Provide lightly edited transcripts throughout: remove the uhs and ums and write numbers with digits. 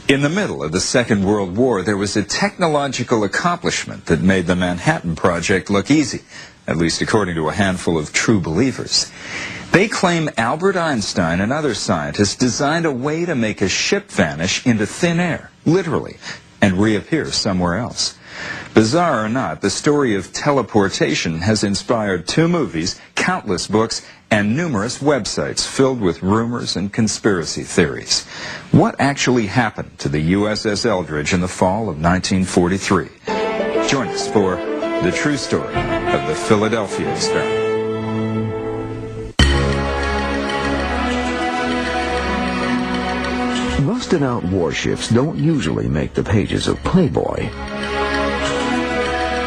In the middle of the Second World War, there was a technological accomplishment that made the Manhattan Project look easy, at least according to a handful of true believers. They claim Albert Einstein and other scientists designed a way to make a ship vanish into thin air, literally, and reappear somewhere else. Bizarre or not, the story of teleportation has inspired 2 movies, countless books, and numerous websites filled with rumors and conspiracy theories. What actually happened to the USS Eldridge in the fall of 1943? Join us for the true story of the Philadelphia experiment. Rusted-out warships don't usually make the pages of Playboy.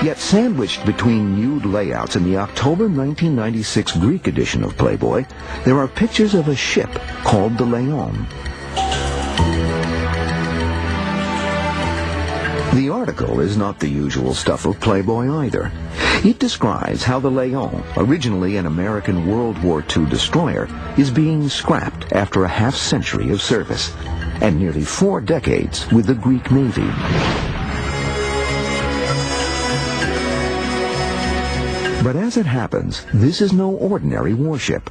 Yet sandwiched between nude layouts in the October 1996 Greek edition of Playboy, there are pictures of a ship called the Leon. The article is not the usual stuff of Playboy either. It describes how the Leon, originally an American World War II destroyer, is being scrapped after a half-century of service and nearly 4 decades with the Greek Navy. But as it happens, this is no ordinary warship.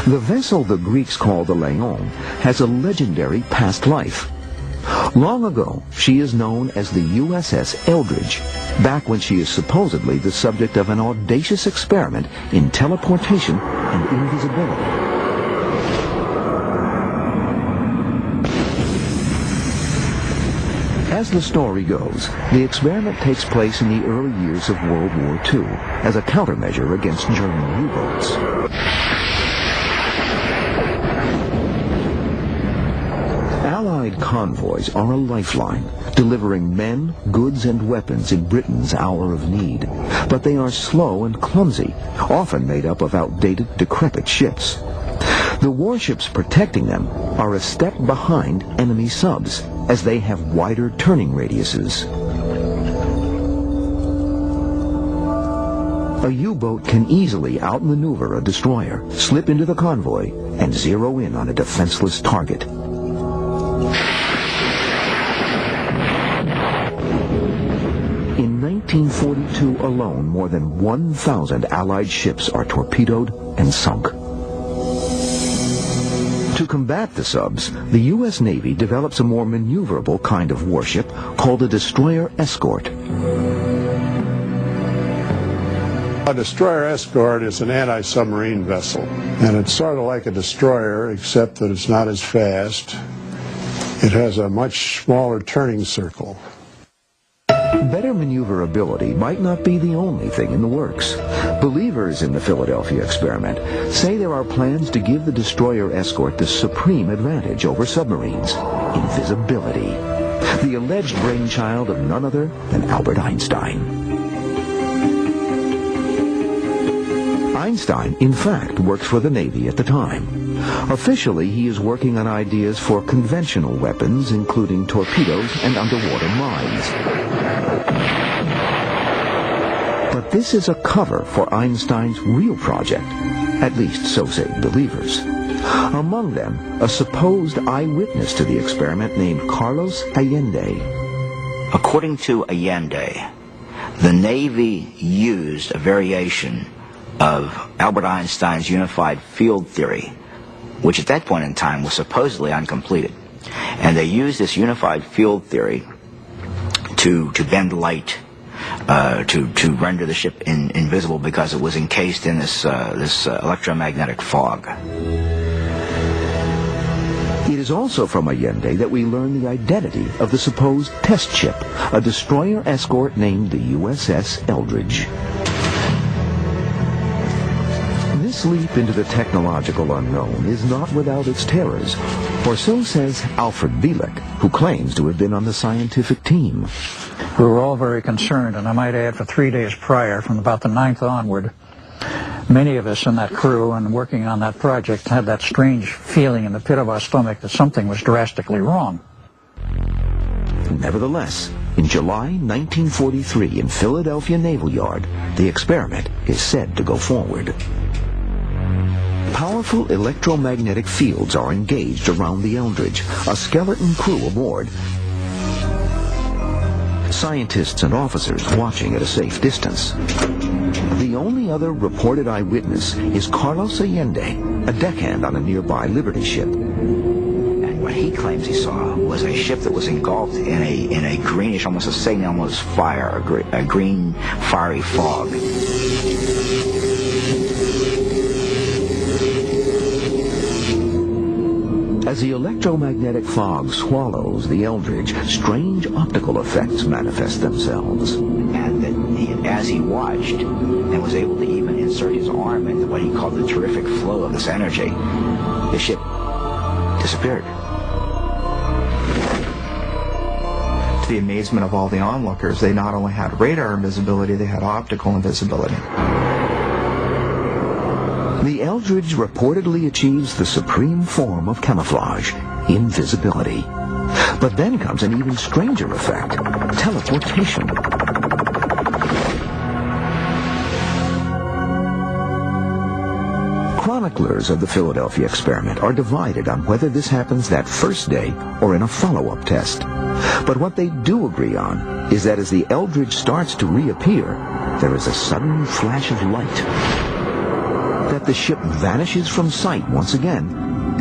The vessel the Greeks call the Leon has a legendary past life. Long ago, she is known as the USS Eldridge, back when she is supposedly the subject of an audacious experiment in teleportation and invisibility. As the story goes, the experiment takes place in the early years of World War II as a countermeasure against German U-boats. Allied convoys are a lifeline, delivering men, goods, and weapons in Britain's hour of need. But they are slow and clumsy, often made up of outdated, decrepit ships. The warships protecting them are a step behind enemy subs, as they have wider turning radiuses. A U-boat can easily outmaneuver a destroyer, slip into the convoy, and zero in on a defenseless target. In 1942 alone, more than 1,000 Allied ships are torpedoed and sunk. To combat the subs, the U.S. Navy develops a more maneuverable kind of warship called a destroyer escort. A destroyer escort is an anti-submarine vessel, and it's sort of like a destroyer, except that it's not as fast. It has a much smaller turning circle. Better maneuverability might not be the only thing in the works. Believers in the Philadelphia experiment say there are plans to give the destroyer escort the supreme advantage over submarines: invisibility. The alleged brainchild of none other than Albert Einstein. Einstein, in fact, worked for the Navy at the time. Officially, he is working on ideas for conventional weapons, including torpedoes and underwater mines. But this is a cover for Einstein's real project, at least so say believers. Among them, a supposed eyewitness to the experiment named Carlos Allende. According to Allende, the Navy used a variation of Albert Einstein's unified field theory, which at that point in time was supposedly uncompleted. And they used this unified field theory to bend light, to render the ship invisible because it was encased in this electromagnetic fog. It is also from Allende that we learn the identity of the supposed test ship, a destroyer escort named the USS Eldridge. This leap into the technological unknown is not without its terrors, or so says Alfred Bielek, who claims to have been on the scientific team. We were all very concerned, and I might add for 3 days prior, from about the 9th onward, many of us in that crew and working on that project had that strange feeling in the pit of our stomach that something was drastically wrong. Nevertheless, in July 1943 in Philadelphia Naval Yard, the experiment is said to go forward. Powerful electromagnetic fields are engaged around the Eldridge, a skeleton crew aboard. Scientists and officers watching at a safe distance. The only other reported eyewitness is Carlos Allende, a deckhand on a nearby Liberty ship. And what he claims he saw was a ship that was engulfed in a greenish, almost a Satan almost fire, a green fiery fog. As the electromagnetic fog swallows the Eldridge, strange optical effects manifest themselves. And that as he watched and was able to even insert his arm into what he called the terrific flow of this energy, the ship disappeared. To the amazement of all the onlookers, they not only had radar invisibility, they had optical invisibility. The Eldridge reportedly achieves the supreme form of camouflage, invisibility. But then comes an even stranger effect, teleportation. Chroniclers of the Philadelphia experiment are divided on whether this happens that first day or in a follow-up test. But what they do agree on is that as the Eldridge starts to reappear, there is a sudden flash of light. That the ship vanishes from sight once again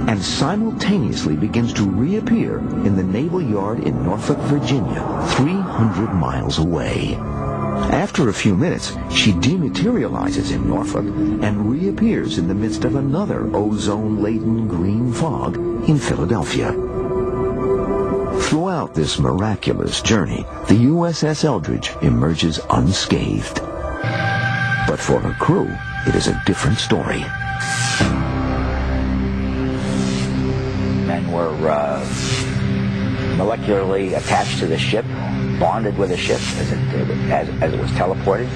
and simultaneously begins to reappear in the naval yard in Norfolk, Virginia, 300 miles away. After a few minutes, she dematerializes in Norfolk and reappears in the midst of another ozone-laden green fog in Philadelphia. Throughout this miraculous journey, the USS Eldridge emerges unscathed. But for her crew, it is a different story. Men were molecularly attached to the ship, bonded with the ship as it was teleported.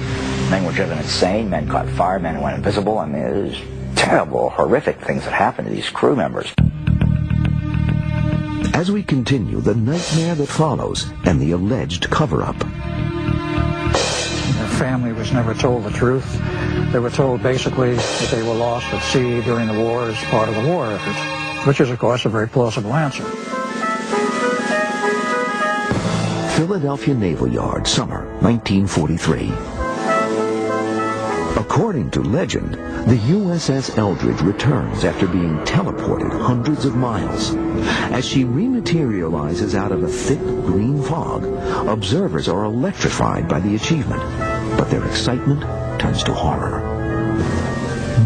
Men were driven insane. Men caught fire. Men went invisible. I mean, it was terrible, horrific things that happened to these crew members. As we continue, the nightmare that follows and the alleged cover-up. Their family was never told the truth. They were told basically that they were lost at sea during the war as part of the war effort, which is, of course, a very plausible answer. Philadelphia Naval Yard, summer 1943. According to legend, the USS Eldridge returns after being teleported hundreds of miles. As she rematerializes out of a thick green fog, observers are electrified by the achievement, but their excitement turns to horror.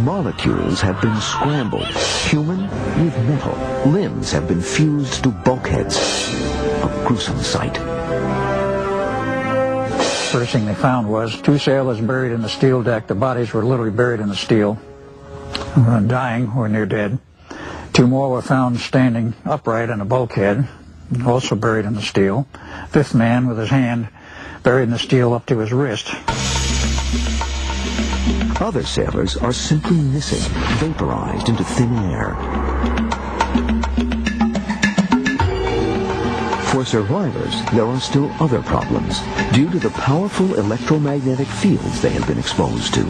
Molecules have been scrambled, human with metal. Limbs have been fused to bulkheads. A gruesome sight. First thing they found was 2 sailors buried in the steel deck. The bodies were literally buried in the steel, dying or near dead. 2 more were found standing upright in a bulkhead, also buried in the steel. 5th man with his hand buried in the steel up to his wrist. Other sailors are simply missing, vaporized into thin air. For survivors, there are still other problems due to the powerful electromagnetic fields they have been exposed to.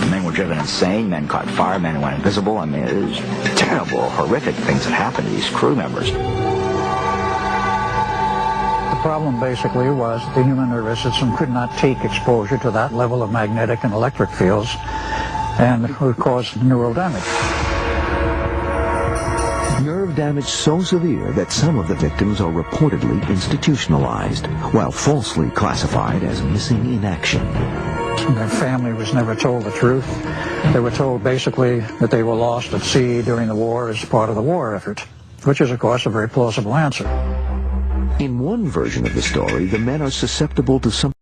Men were driven insane. Men caught fire. Men went invisible. I mean, it was terrible, horrific things that happened to these crew members. The problem basically was that the human nervous system could not take exposure to that level of magnetic and electric fields, and it would cause neural damage. Nerve damage so severe that some of the victims are reportedly institutionalized, while falsely classified as missing in action. Their family was never told the truth. They were told basically that they were lost at sea during the war as part of the war effort, which is, of course, a very plausible answer. In one version of the story, the men are susceptible to some